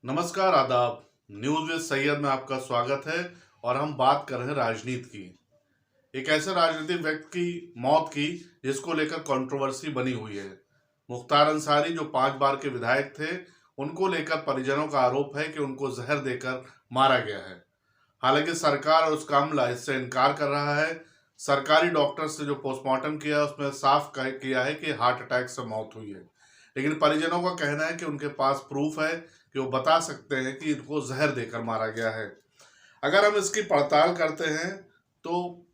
नमस्कार, आदाब। News with Syed में आपका स्वागत है। और हम बात कर रहे हैं राजनीति की। एक ऐसे राजनीतिक व्यक्ति की मौत की जिसको लेकर कंट्रोवर्सी बनी हुई है। मुख्तार अंसारी जो 5 बार के विधायक थे, उनको लेकर परिजनों का आरोप है कि उनको जहर देकर मारा गया है। हालांकि सरकार और उसका अमला इससे इनकार कर रहा है। सरकारी डॉक्टर से जो पोस्टमार्टम किया उसमें साफ किया है कि हार्ट अटैक से मौत हुई है। लेकिन परिजनों का कहना है कि उनके पास प्रूफ है कि वो बता सकते हैं कि इनको जहर देकर मारा गया है। अगर हम इसकी पड़ताल करते हैं तो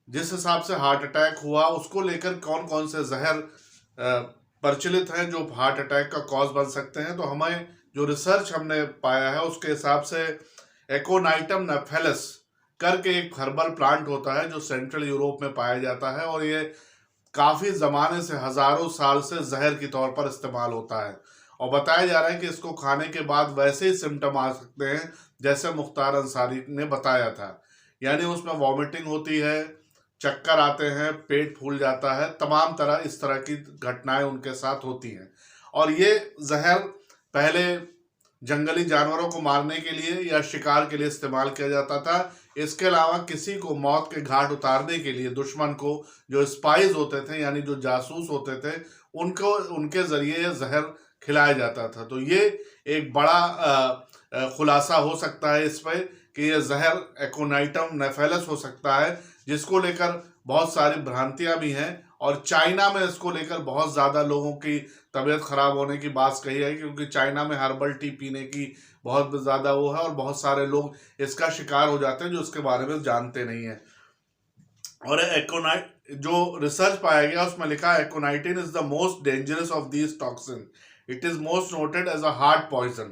जिस हिसाब से हार्ट अटैक हुआ उसको लेकर कौन कौन से जहर प्रचलित हैं जो हार्ट अटैक का कॉज बन सकते हैं, तो हमें जो रिसर्च हमने पाया है उसके हिसाब से एकोनाइटम नेफेलस करके एक हर्बल प्लांट होता है जो सेंट्रल यूरोप में पाया जाता है और ये काफी जमाने से, हजारों साल से जहर के तौर पर इस्तेमाल होता है। और बताया जा रहा है कि इसको खाने के बाद वैसे ही सिम्टम आ सकते हैं जैसे मुख्तार अंसारी ने बताया था। यानी उसमें वॉमिटिंग होती है, चक्कर आते हैं, पेट फूल जाता है, तमाम तरह इस तरह की घटनाएं उनके साथ होती हैं। और ये जहर पहले जंगली जानवरों को मारने के लिए या शिकार के लिए इस्तेमाल किया जाता था। इसके अलावा किसी को मौत के घाट उतारने के लिए दुश्मन को, जो स्पाइज होते थे यानी जो जासूस होते थे, उनको उनके जरिए यह जहर खिलाया जाता था। तो ये एक बड़ा खुलासा हो सकता है इस पर कि यह जहर एकोनाइटम नेफेलस हो सकता है, जिसको लेकर बहुत सारी भ्रांतियां भी हैं। और चाइना में इसको लेकर बहुत ज़्यादा लोगों की तबीयत खराब होने की बात कही है, क्योंकि चाइना में हर्बल टी पीने की बहुत ज़्यादा वो है और बहुत सारे लोग इसका शिकार हो जाते हैं जो इसके बारे में जानते नहीं हैं। और एकोनाइट जो रिसर्च पाया गया उसमें लिखा है aconitine is the most dangerous of these toxin. It is most noted as a heart poison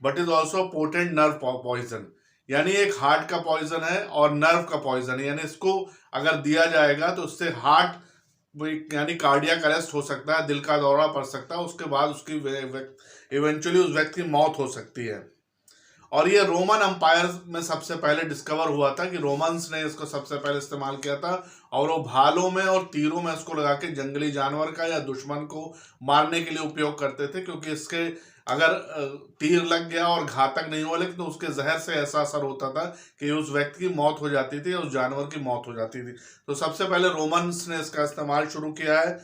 but is also potent nerve poison. यानी एक हार्ट का पॉइजन है और नर्व का पॉइजन है। यानी इसको अगर दिया जाएगा तो उससे हार्ट यानी कार्डियक अरेस्ट हो सकता है, दिल का दौरा पड़ सकता है, उसके बाद उसकी इवेंचुअली उस व्यक्ति की मौत हो सकती है। और ये रोमन अंपायर में सबसे पहले डिस्कवर हुआ था कि रोमन्स ने इसको सबसे पहले इस्तेमाल किया था। और वो भालों में और तीरों में इसको लगा के जंगली जानवर का या दुश्मन को मारने के लिए उपयोग करते थे, क्योंकि इसके अगर तीर लग गया और घातक नहीं हुआ लेकिन तो उसके जहर से ऐसा असर होता था कि उस व्यक्ति की मौत हो जाती थी, उस जानवर की मौत हो जाती थी। तो सबसे पहले रोमन्स ने इसका इस्तेमाल शुरू किया है।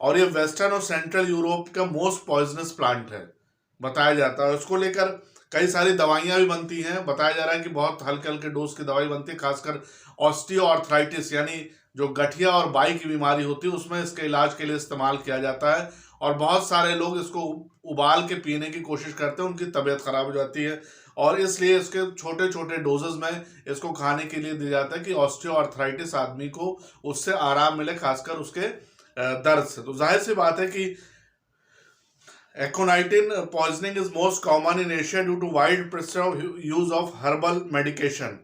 और ये वेस्टर्न और सेंट्रल यूरोप का मोस्ट पॉइजनस प्लांट है बताया जाता है। उसको लेकर कई सारी दवाइयां भी बनती हैं। बताया जा रहा है कि बहुत हल्के हल्के डोज की दवाई बनती है, खासकर ऑस्टियो आर्थराइटिस यानी जो गठिया और बाई की बीमारी होती है उसमें इसके इलाज के लिए इस्तेमाल किया जाता है। और बहुत सारे लोग इसको उबाल के पीने की कोशिश करते हैं, उनकी तबीयत खराब हो जाती है। और इसलिए इसके छोटे छोटे डोजेस में इसको खाने के लिए दिया जाता है कि ऑस्टियो आर्थराइटिस आदमी को उससे आराम मिले, खासकर उसके दर्द से। तो जाहिर सी बात है कि Aconitin poisoning is most common in Asia due to widespread use of herbal medication.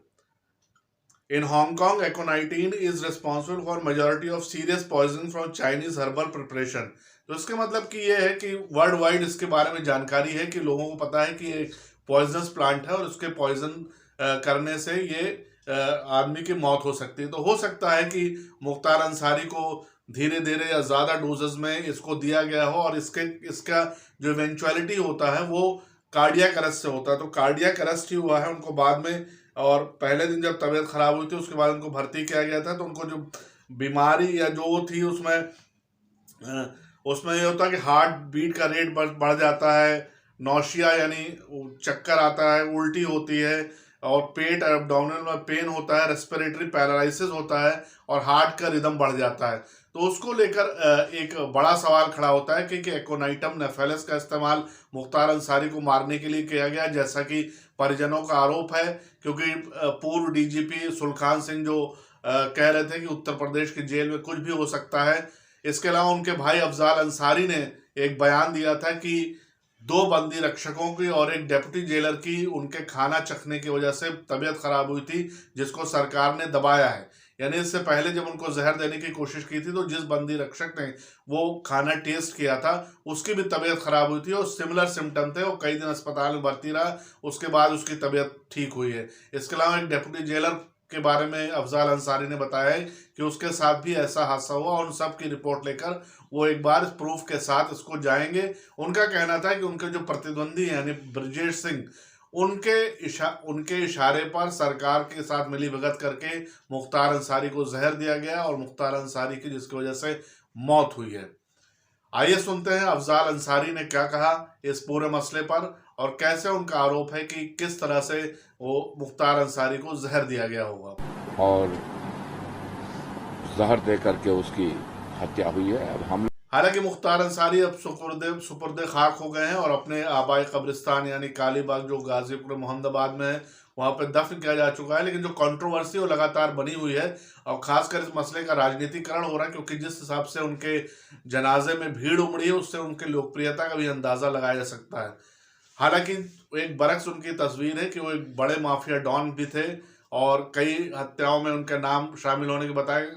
In Hong Kong, aconitin is responsible for majority of serious poisoning from Chinese herbal preparation. तो इसके मतलब कि ये है कि वर्ल्ड वाइड इसके बारे में जानकारी है कि लोगों को पता है कि ये पॉइजनस प्लांट है और उसके पॉइजन करने से ये आदमी की मौत हो सकती है। तो हो सकता है कि मुख्तार अंसारी को धीरे धीरे या ज़्यादा डोजेस में इसको दिया गया हो और इसका जो इवेंचुअलिटी होता है वो कार्डियक अरेस्ट से होता है। तो कार्डियक अरेस्ट ही हुआ है उनको बाद में। और पहले दिन जब तबीयत खराब हुई थी उसके बाद उनको भर्ती किया गया था। तो उनको जो बीमारी या जो थी उसमें ये होता है कि हार्ट बीट का रेट बढ़ जाता है, नौशिया यानी चक्कर आता है, उल्टी होती है और पेट एब्डोमिनल में पेन होता है, रेस्पिरेटरी पैरालिसिस होता है और हार्ट का रिदम बढ़ जाता है। तो उसको लेकर एक बड़ा सवाल खड़ा होता है कि एकोनाइटम नेफेलस का इस्तेमाल मुख्तार अंसारी को मारने के लिए किया गया, जैसा कि परिजनों का आरोप है। क्योंकि पूर्व डीजीपी सुलखान सिंह जो कह रहे थे कि उत्तर प्रदेश की जेल में कुछ भी हो सकता है। इसके अलावा उनके भाई अफजाल अंसारी ने एक बयान दिया था कि 2 बंदी रक्षकों की और एक डेप्यूटी जेलर की उनके खाना चखने की वजह से तबीयत खराब हुई थी, जिसको सरकार ने दबाया है। यानी इससे पहले जब उनको जहर देने की कोशिश की थी तो जिस बंदी रक्षक ने वो खाना टेस्ट किया था उसकी भी तबीयत खराब हुई थी और सिमिलर सिम्टम थे। वो कई दिन अस्पताल में भर्ती रहा, उसके बाद उसकी तबीयत ठीक हुई है। इसके अलावा एक डेप्यूटी जेलर के बारे में अफजाल अंसारी ने बताया है कि उसके साथ भी ऐसा हादसा हुआ, उन सब की रिपोर्ट लेकर वो एक बार प्रूफ के साथ इसको जाएंगे। उनका कहना था कि उनके जो प्रतिद्वंदी यानी ब्रजेश सिंह, उनके इशारे पर सरकार के साथ मिलीभगत करके मुख्तार अंसारी को जहर दिया गया और मुख्तार अंसारी की जिसकी वजह से मौत हुई है। आइए सुनते हैं अफजाल अंसारी ने क्या कहा इस पूरे मसले पर और कैसे उनका आरोप है कि किस तरह से वो मुख्तार अंसारी को जहर दिया गया होगा और जहर दे करके उसकी हत्या हुई है। अब हम हालांकि मुख्तार अंसारी अब सुपुर्दे खाक हो गए हैं और अपने आबाई कब्रिस्तान यानी कालीबाग जो गाजीपुर मोहम्मदाबाद में है वहां पर दफन किया जा चुका है। लेकिन जो कंट्रोवर्सी वो लगातार बनी हुई है और खासकर इस मसले का राजनीतिकरण हो रहा है, क्योंकि जिस हिसाब से उनके जनाजे में भीड़ उमड़ी है उससे उनकी लोकप्रियता का भी अंदाजा लगाया जा सकता है। हालांकि एक बरक्स उनकी तस्वीर है कि वो एक बड़े माफिया डॉन भी थे और कई हत्याओं में उनके नाम शामिल होने के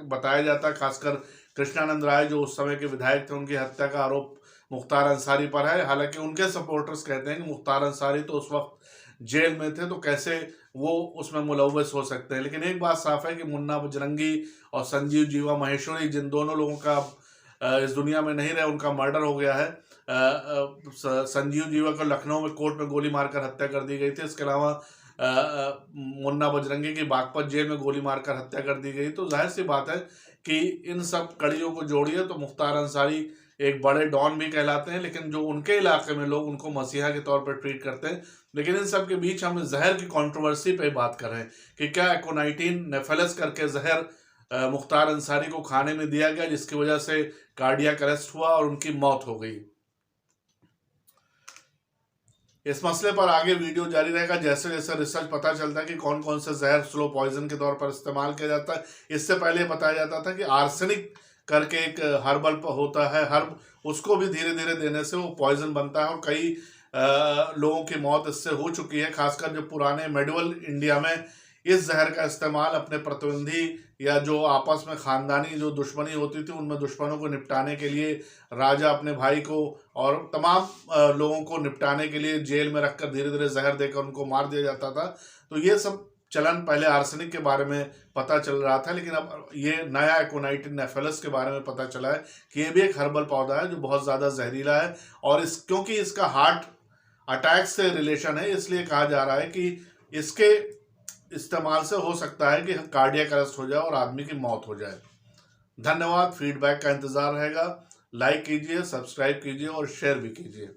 बताया जाता है। खासकर कृष्णानंद राय जो उस समय के विधायक थे, उनकी हत्या का आरोप मुख्तार अंसारी पर है। हालांकि उनके सपोर्टर्स कहते हैं कि मुख्तार अंसारी तो उस वक्त जेल में थे, तो कैसे वो उसमें मुलव्वस हो सकते हैं। लेकिन एक बात साफ है कि मुन्ना बजरंगी और संजीव जीवा महेश्वरी, जिन दोनों लोगों का इस दुनिया में नहीं रहे, उनका मर्डर हो गया है। संजीव जीवा को लखनऊ में कोर्ट में गोली मारकर हत्या कर दी गई थी। इसके अलावा मुन्ना बजरंगी की बागपत जेल में गोली मारकर हत्या कर दी गई। तो जाहिर सी बात है कि इन सब कड़ियों को जोड़िए तो मुख्तार अंसारी एक बड़े डॉन भी कहलाते हैं, लेकिन जो उनके इलाके में लोग उनको मसीहा के तौर पर ट्रीट करते हैं। लेकिन इन सब के बीच हम जहर की कंट्रोवर्सी पे बात कर रहे हैं कि क्या एकोनाइटिन नेफेलस करके जहर मुख्तार अंसारी को खाने में दिया गया, जिसकी वजह से कार्डियक अरेस्ट हुआ और उनकी मौत हो गई। इस मसले पर आगे वीडियो जारी रहेगा जैसे जैसे रिसर्च पता चलता है कि कौन कौन से जहर स्लो पॉइजन के तौर पर इस्तेमाल किया जाता है। इससे पहले बताया जाता था कि आर्सेनिक करके एक हर्बल होता है, हर्ब, उसको भी धीरे धीरे देने से वो पॉइजन बनता है और कई लोगों की मौत इससे हो चुकी है। खासकर जो पुराने मेडिवल इंडिया में इस जहर का इस्तेमाल अपने प्रतिद्वंदी या जो आपस में खानदानी जो दुश्मनी होती थी उनमें दुश्मनों को निपटाने के लिए राजा अपने भाई को और तमाम लोगों को निपटाने के लिए जेल में रखकर धीरे धीरे जहर देकर उनको मार दिया जाता था। तो ये सब चलन पहले आर्सेनिक के बारे में पता चल रहा था, लेकिन अब ये नया एकोनाइटिन नेफेलस के बारे में पता चला है कि ये भी एक हर्बल पौधा है जो बहुत ज़्यादा जहरीला है और क्योंकि इसका हार्ट अटैक से रिलेशन है, इसलिए कहा जा रहा है कि इसके इस्तेमाल से हो सकता है कि कार्डियक अरेस्ट हो जाए और आदमी की मौत हो जाए। धन्यवाद। फीडबैक का इंतज़ार रहेगा। लाइक कीजिए, सब्सक्राइब कीजिए और शेयर भी कीजिए।